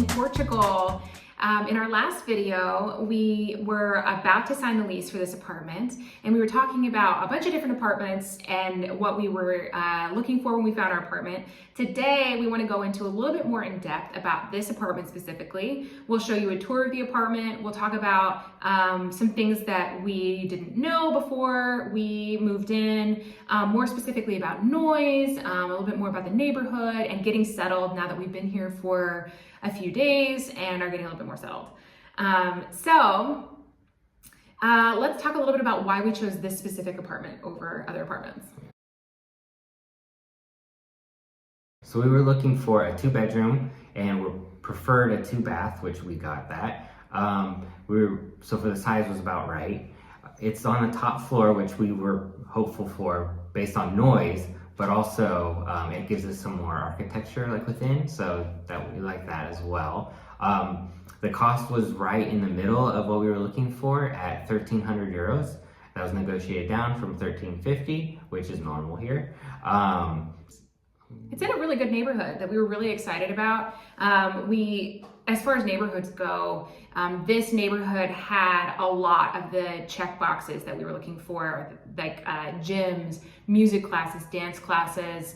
Portugal. In our last video, we were about to sign the lease for this apartment, and we were talking about a bunch of different apartments and what we were looking for when we found our apartment. Today, we want to go into a little bit more in depth about this apartment specifically. We'll show you a tour of the apartment. We'll talk about some things that we didn't know before we moved in, more specifically about noise, a little bit more about the neighborhood and getting settled now that we've been here for a few days and are getting a little bit more settled. Let's talk a little bit about why we chose this specific apartment over other apartments. So we were looking for a 2-bedroom and we preferred a 2-bath, which we got that. So for the size was about right. It's on the top floor, which we were hopeful for based on noise, but also it gives us some more architecture like within, so that we like that as well. The cost was right in the middle of what we were looking for at 1,300 euros. That was negotiated down from 1,350, which is normal here. It's in a really good neighborhood that we were really excited about. As far as neighborhoods go, this neighborhood had a lot of the check boxes that we were looking for, like gyms, music classes, dance classes,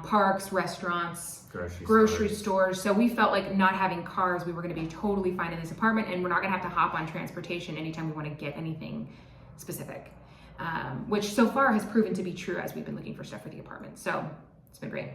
parks, restaurants, grocery stores. So we felt like not having cars, we were going to be totally fine in this apartment, and we're not going to have to hop on transportation anytime we want to get anything specific, which so far has proven to be true as we've been looking for stuff for the apartment. So it's been great.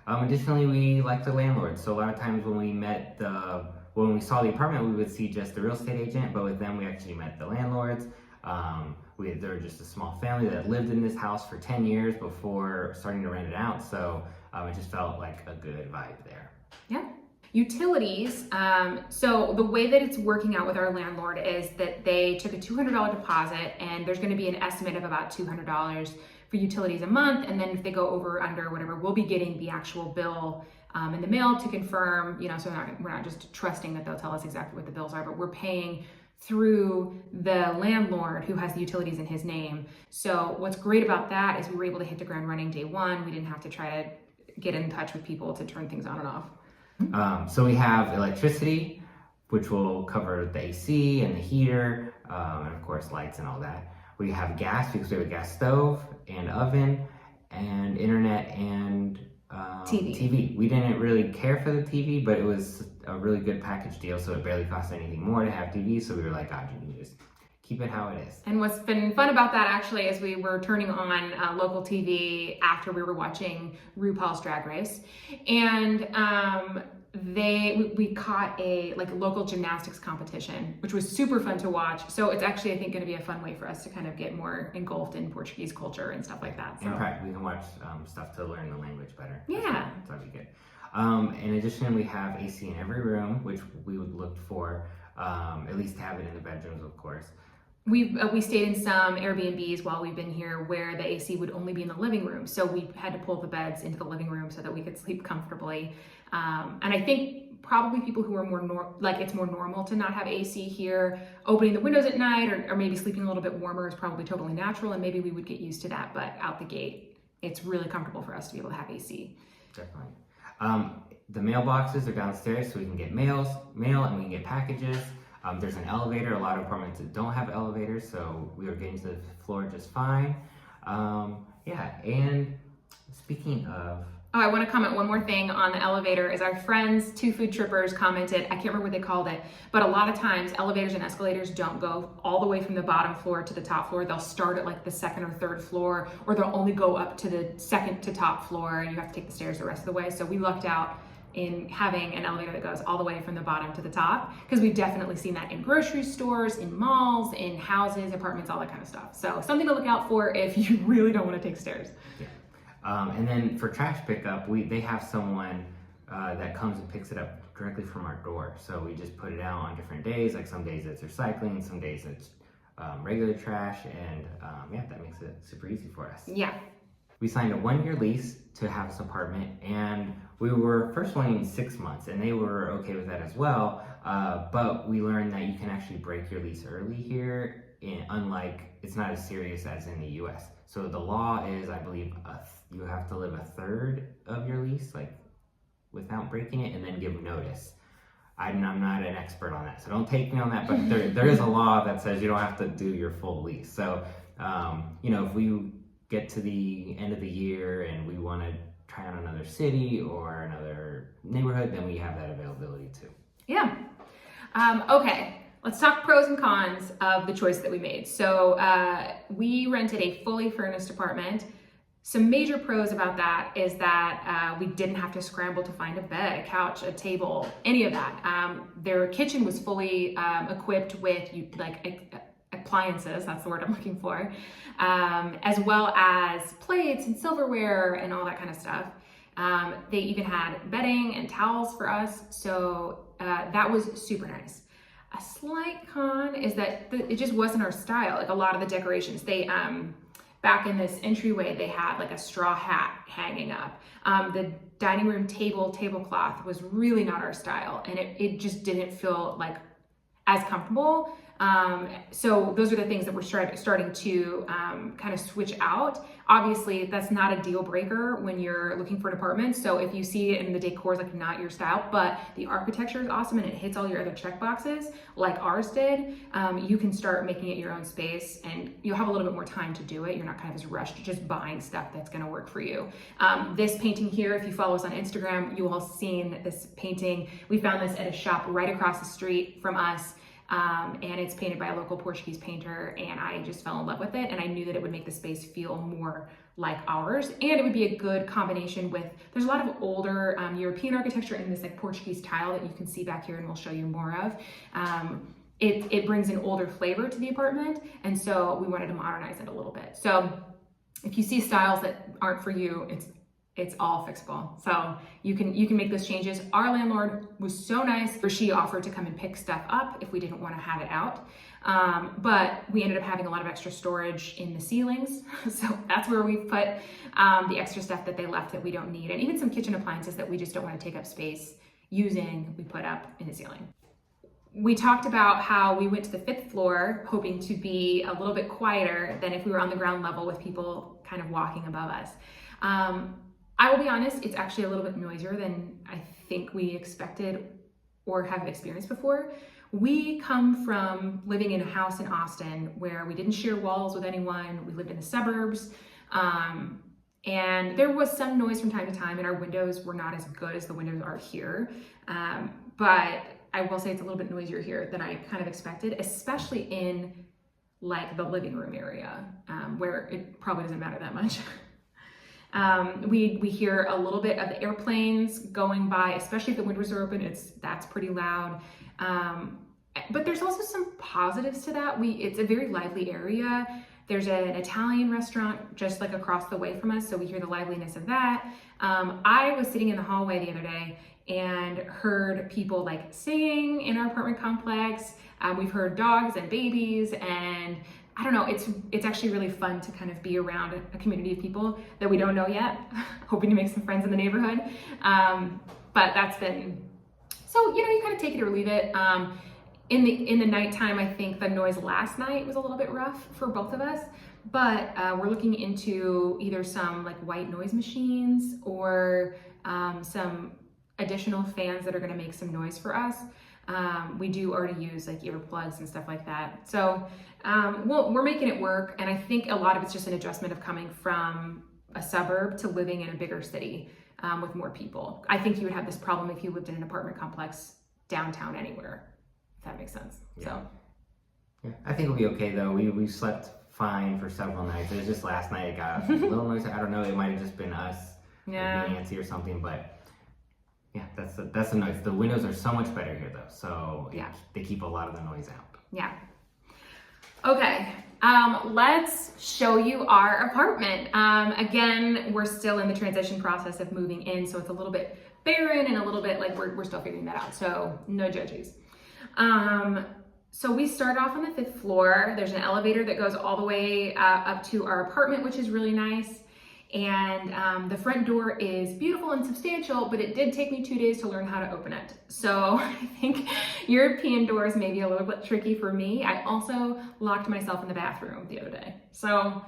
Additionally, we like the landlord. So a lot of times when we saw the apartment, we would see just the real estate agent, but with them, we actually met the landlords. They were just a small family that lived in this house for 10 years before starting to rent it out. So it just felt like a good vibe there. Yeah. Utilities. So the way that it's working out with our landlord is that they took a $200 deposit, and there's going to be an estimate of about $200 for utilities a month. And then if they go over or under, whatever, we'll be getting the actual bill in the mail to confirm, so we're not just trusting that they'll tell us exactly what the bills are, but we're paying through the landlord who has the utilities in his name. So what's great about that is we were able to hit the ground running day one. We didn't have to try to get in touch with people to turn things on and off. So we have electricity, which will cover the AC and the heater, and of course lights and all that. We have gas because we have a gas stove and oven, and internet and TV. We didn't really care for the TV, but it was a really good package deal, so it barely cost anything more to have TV. So we were like, God, you can just keep it how it is. And what's been fun about that actually is we were turning on local TV after we were watching RuPaul's Drag Race, and we caught a local gymnastics competition, which was super fun to watch. So it's actually, I think, going to be a fun way for us to kind of get more engulfed in Portuguese culture and stuff like that. So. In fact, we can watch stuff to learn the language better. Yeah. So that'd be good. In addition, we have AC in every room, which we would look for, at least have it in the bedrooms, of course. We stayed in some Airbnbs while we've been here where the AC would only be in the living room. So we had to pull the beds into the living room so that we could sleep comfortably. And I think probably people who are it's more normal to not have AC here, opening the windows at night or maybe sleeping a little bit warmer is probably totally natural, and maybe we would get used to that. But out the gate, it's really comfortable for us to be able to have AC. Definitely. The mailboxes are downstairs, so we can get mail and we can get packages. There's an elevator. A lot of apartments that don't have elevators, so we were getting to the floor just fine. And speaking of... Oh, I want to comment one more thing on the elevator. Is our friends, 2 food trippers, commented, I can't remember what they called it, but a lot of times elevators and escalators don't go all the way from the bottom floor to the top floor. They'll start at the 2nd or 3rd floor, or they'll only go up to the 2nd to top floor, and you have to take the stairs the rest of the way. So we lucked out in having an elevator that goes all the way from the bottom to the top, because we've definitely seen that in grocery stores, in malls, in houses, apartments, all that kind of stuff. So something to look out for if you really don't want to take stairs. Yeah. And then for trash pickup, they have someone that comes and picks it up directly from our door. So we just put it out on different days. Like some days it's recycling, some days it's regular trash, and that makes it super easy for us. Yeah. We signed a 1-year lease to have this apartment, and we were first wanting 6 months, and they were okay with that as well. But we learned that you can actually break your lease early here, unlike it's not as serious as in the US. So the law is, I believe, you have to live 1/3 of your lease, without breaking it, and then give notice. I'm not an expert on that, so don't take me on that, but there is a law that says you don't have to do your full lease. So, if we get to the end of the year and we want to try out another city or another neighborhood, then we have that availability too. Yeah. Okay. Let's talk pros and cons of the choice that we made. So we rented a fully furnished apartment. Some major pros about that is that we didn't have to scramble to find a bed, a couch, a table, any of that. Their kitchen was fully equipped with appliances, that's the word I'm looking for, as well as plates and silverware and all that kind of stuff. They even had bedding and towels for us, so that was super nice. A slight con is that it just wasn't our style. Like a lot of the decorations, they back in this entryway, they had like a straw hat hanging up. The dining room tablecloth was really not our style, and it just didn't feel like as comfortable. So those are the things that we're starting to kind of switch out. Obviously, that's not a deal breaker when you're looking for an apartment. So if you see it and the decor is like not your style, but the architecture is awesome and it hits all your other check boxes like ours did, you can start making it your own space and you'll have a little bit more time to do it. You're not kind of as rushed to just buying stuff that's going to work for you. This painting here, if you follow us on Instagram, you will have seen this painting. We found this at a shop right across the street from us. And it's painted by a local Portuguese painter, and I just fell in love with it, and I knew that it would make the space feel more like ours, and it would be a good combination with, there's a lot of older European architecture in this like Portuguese tile that you can see back here, and we'll show you more of. It brings an older flavor to the apartment, and so we wanted to modernize it a little bit. So if you see styles that aren't for you, it's all fixable. So you can make those changes. Our landlord was so nice, where she offered to come and pick stuff up if we didn't want to have it out. But we ended up having a lot of extra storage in the ceilings. So that's where we put the extra stuff that they left that we don't need. And even some kitchen appliances that we just don't want to take up space using, we put up in the ceiling. We talked about how we went to the 5th floor hoping to be a little bit quieter than if we were on the ground level with people kind of walking above us. I will be honest, it's actually a little bit noisier than I think we expected or have experienced before. We come from living in a house in Austin where we didn't share walls with anyone. We lived in the suburbs, and there was some noise from time to time, and our windows were not as good as the windows are here. But I will say it's a little bit noisier here than I kind of expected, especially in like the living room area, where it probably doesn't matter that much. We hear a little bit of the airplanes going by, especially if the windows are open. That's pretty loud. But there's also some positives to that. It's a very lively area. There's an Italian restaurant just like across the way from us, so we hear the liveliness of that. I was sitting in the hallway the other day and heard people like singing in our apartment complex. We've heard dogs and babies, and I don't know, it's actually really fun to kind of be around a community of people that we don't know yet, hoping to make some friends in the neighborhood. But that's been, so, you kind of take it or leave it. In the nighttime, I think the noise last night was a little bit rough for both of us, but we're looking into either some like white noise machines or some additional fans that are gonna make some noise for us. We do already use like earplugs and stuff like that. So we're making it work. And I think a lot of it's just an adjustment of coming from a suburb to living in a bigger city with more people. I think you would have this problem if you lived in an apartment complex downtown anywhere, if that makes sense. Yeah. So yeah, I think it'll be okay though. We slept fine for several nights. It was just last night it got a little noisy. I don't know, it might have just been us being antsy or something, but yeah, that's the noise. The windows are so much better here though, so yeah, they keep a lot of the noise out. Yeah. Okay, let's show you our apartment. Again, we're still in the transition process of moving in, so it's a little bit barren and a little bit like we're still figuring that out, so no judges. So we start off on the 5th floor. There's an elevator that goes all the way up to our apartment, which is really nice. And the front door is beautiful and substantial, but it did take me 2 days to learn how to open it. So I think European doors may be a little bit tricky for me. I also locked myself in the bathroom the other day. So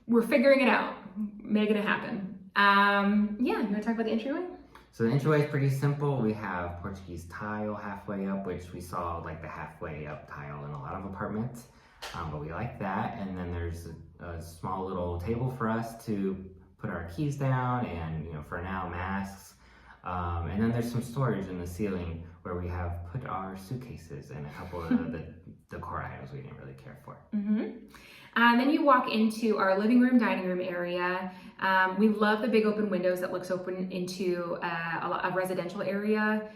we're figuring it out, making it happen. Yeah, you wanna talk about the entryway? So the entryway is pretty simple. We have Portuguese tile halfway up, which we saw like the halfway up tile in a lot of apartments, but we like that. And then there's a small little table for us to put our keys down and, for now, masks. And then there's some storage in the ceiling where we have put our suitcases and a couple of the decor items we didn't really care for. Then you walk into our living room, dining room area. We love the big open windows that looks open into a residential area.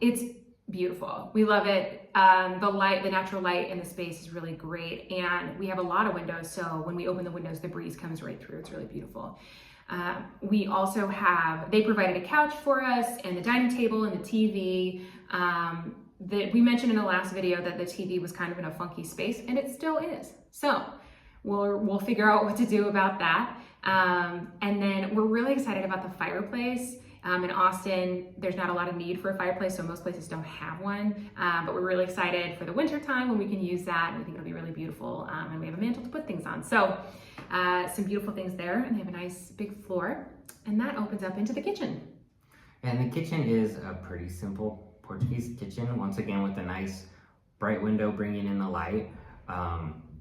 It's beautiful. We love it. The natural light in the space is really great. And we have a lot of windows, so when we open the windows, the breeze comes right through. It's really beautiful. We also they provided a couch for us and the dining table and the TV. We mentioned in the last video that the TV was kind of in a funky space, and it still is. So we'll figure out what to do about that. And then we're really excited about the fireplace. In Austin, there's not a lot of need for a fireplace, so most places don't have one. But we're really excited for the winter time when we can use that, and we think it'll be really beautiful. And we have a mantle to put things on. So some beautiful things there, and they have a nice big floor. And that opens up into the kitchen. And the kitchen is a pretty simple Portuguese kitchen, once again with a nice bright window bringing in the light.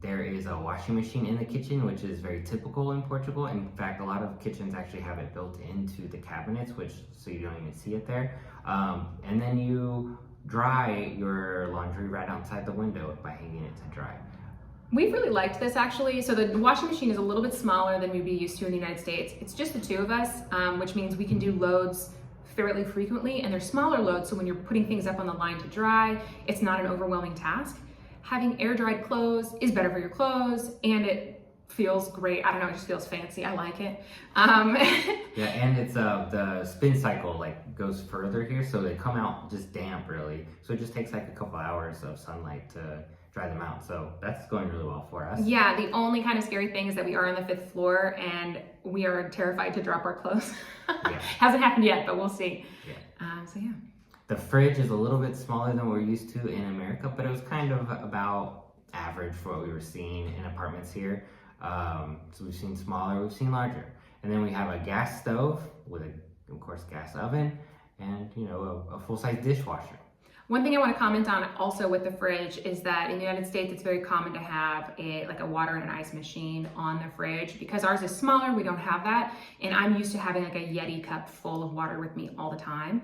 There is a washing machine in the kitchen, which is very typical in Portugal. In fact, a lot of kitchens actually have it built into the cabinets, so you don't even see it there. And then you dry your laundry right outside the window by hanging it to dry. We've really liked this actually. So the washing machine is a little bit smaller than we'd be used to in the United States. It's just the two of us, which means we can do loads fairly frequently, and they're smaller loads, so when you're putting things up on the line to dry, it's not an overwhelming task. Having air dried clothes is better for your clothes, and it feels great. I don't know, it just feels fancy. I like it. Yeah, and it's the spin cycle goes further here, so they come out just damp really. So it just takes like a couple hours of sunlight to dry them out. So that's going really well for us. Yeah, the only kind of scary thing is that we are on the 5th floor and we are terrified to drop our clothes. Yeah. Hasn't happened yet, but we'll see. Yeah. So yeah. The fridge is a little bit smaller than we're used to in America, but it was kind of about average for what we were seeing in apartments here. So we've seen smaller, we've seen larger. And then we have a gas stove with of course, gas oven and, a full-size dishwasher. One thing I want to comment on also with the fridge is that in the United States, it's very common to have a water and an ice machine on the fridge. Because ours is smaller, we don't have that. And I'm used to having a Yeti cup full of water with me all the time.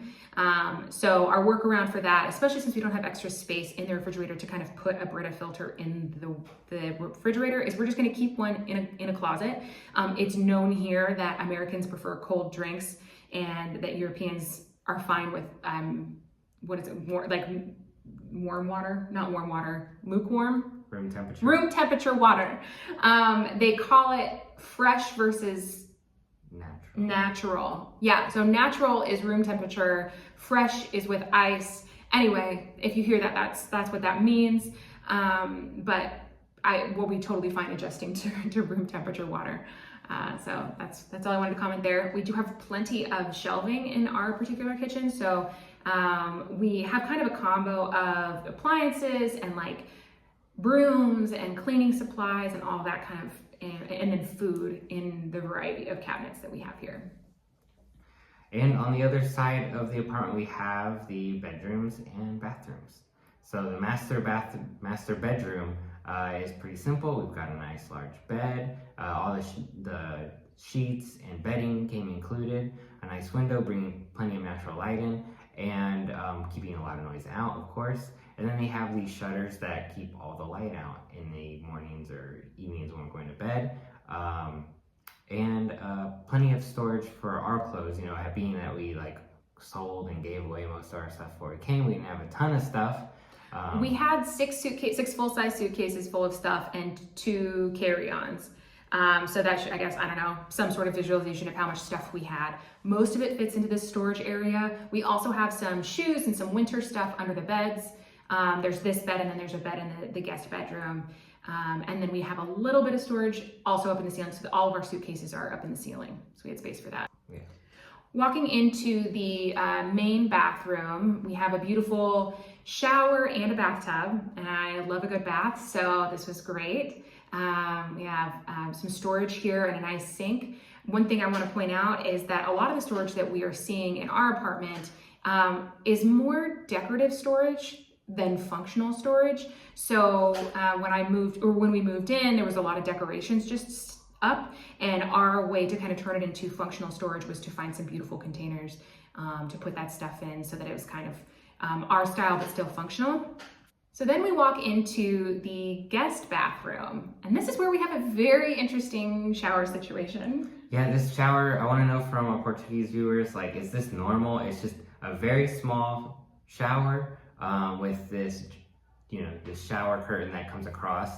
So our workaround for that, especially since we don't have extra space in the refrigerator to kind of put a Brita filter in the refrigerator, is we're just going to keep one in a closet. It's known here that Americans prefer cold drinks and that Europeans are fine with what is it, warm water, not warm water, lukewarm? Room temperature. Room temperature water. They call it fresh versus natural. Yeah, so natural is room temperature, fresh is with ice. Anyway, if you hear that, that's what that means. But we'll be totally fine adjusting to room temperature water. So that's all I wanted to comment there. We do have plenty of shelving in our particular kitchen, so we have kind of a combo of appliances and brooms and cleaning supplies and all that kind of, and then food in the variety of cabinets that we have here. And on the other side of the apartment, we have the bedrooms and bathrooms. So the master bedroom is pretty simple. We've got a nice large bed, all the sheets and bedding came included, a nice window bringing plenty of natural light in, and keeping a lot of noise out, of course. And then they have these shutters that keep all the light out in the mornings or evenings when we're going to bed. And plenty of storage for our clothes, being that we sold and gave away most of our stuff before we came. We didn't have a ton of stuff. We had six full-size suitcases full of stuff and 2 carry-ons. So that should, I guess, I don't know, some sort of visualization of how much stuff we had. Most of it fits into this storage area. We also have some shoes and some winter stuff under the beds. There's this bed, and then there's a bed in the guest bedroom. And then we have a little bit of storage also up in the ceiling, so that all of our suitcases are up in the ceiling. So we had space for that. Yeah. Walking into the main bathroom, we have a beautiful shower and a bathtub, and I love a good bath, so this was great. We have some storage here and a nice sink. One thing I want to point out is that a lot of the storage that we are seeing in our apartment is more decorative storage than functional storage. So when we moved in, there was a lot of decorations just up, and our way to kind of turn it into functional storage was to find some beautiful containers to put that stuff in, so that it was kind of our style but still functional. So then we walk into the guest bathroom, and this is where we have a very interesting shower situation. Yeah, this shower, I want to know from our Portuguese viewers, like, is this normal? It's just a very small shower with this, this shower curtain that comes across.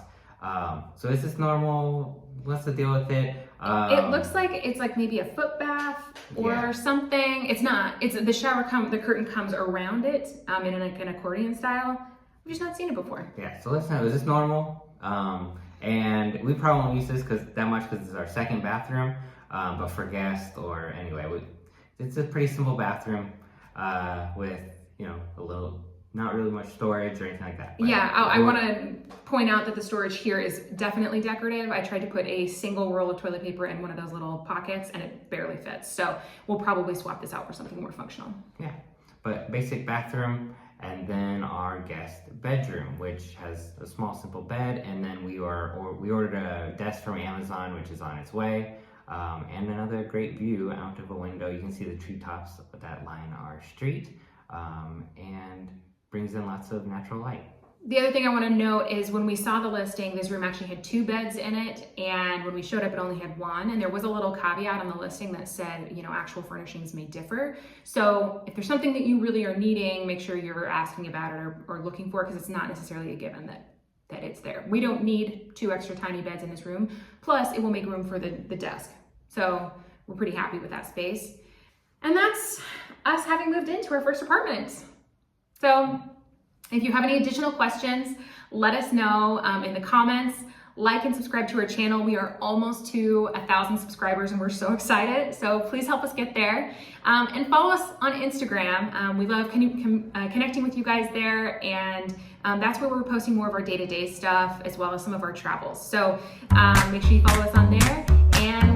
So is this normal? What's the deal with it? It looks like it's like maybe a foot bath or something. It's not. It's the shower. The curtain comes around it in like an accordion style. We've just not seen it before. Yeah. So let's know. Is this normal? And we probably won't use this because this is our second bathroom. But for guests or anyway, it's a pretty simple bathroom with a little. Not really much storage or anything like that. Yeah, I want to point out that the storage here is definitely decorative. I tried to put a single roll of toilet paper in one of those little pockets and it barely fits. So we'll probably swap this out for something more functional. Yeah, but basic bathroom, and then our guest bedroom, which has a small simple bed, and then we ordered a desk from Amazon, which is on its way, and another great view out of a window. You can see the treetops that line our street, and brings in lots of natural light. The other thing I want to note is when we saw the listing, this room actually had 2 beds in it, and when we showed up, it only had 1. And there was a little caveat on the listing that said, actual furnishings may differ. So if there's something that you really are needing, make sure you're asking about it or looking for it, because it's not necessarily a given that it's there. We don't need 2 extra tiny beds in this room. Plus, it will make room for the desk. So we're pretty happy with that space. And that's us having moved into our first apartment. So if you have any additional questions, let us know in the comments. Like and subscribe to our channel. We are almost to 1,000 subscribers and we're so excited. So please help us get there. And follow us on Instagram. We love connecting with you guys there. And that's where we're posting more of our day-to-day stuff as well as some of our travels. So make sure you follow us on there. And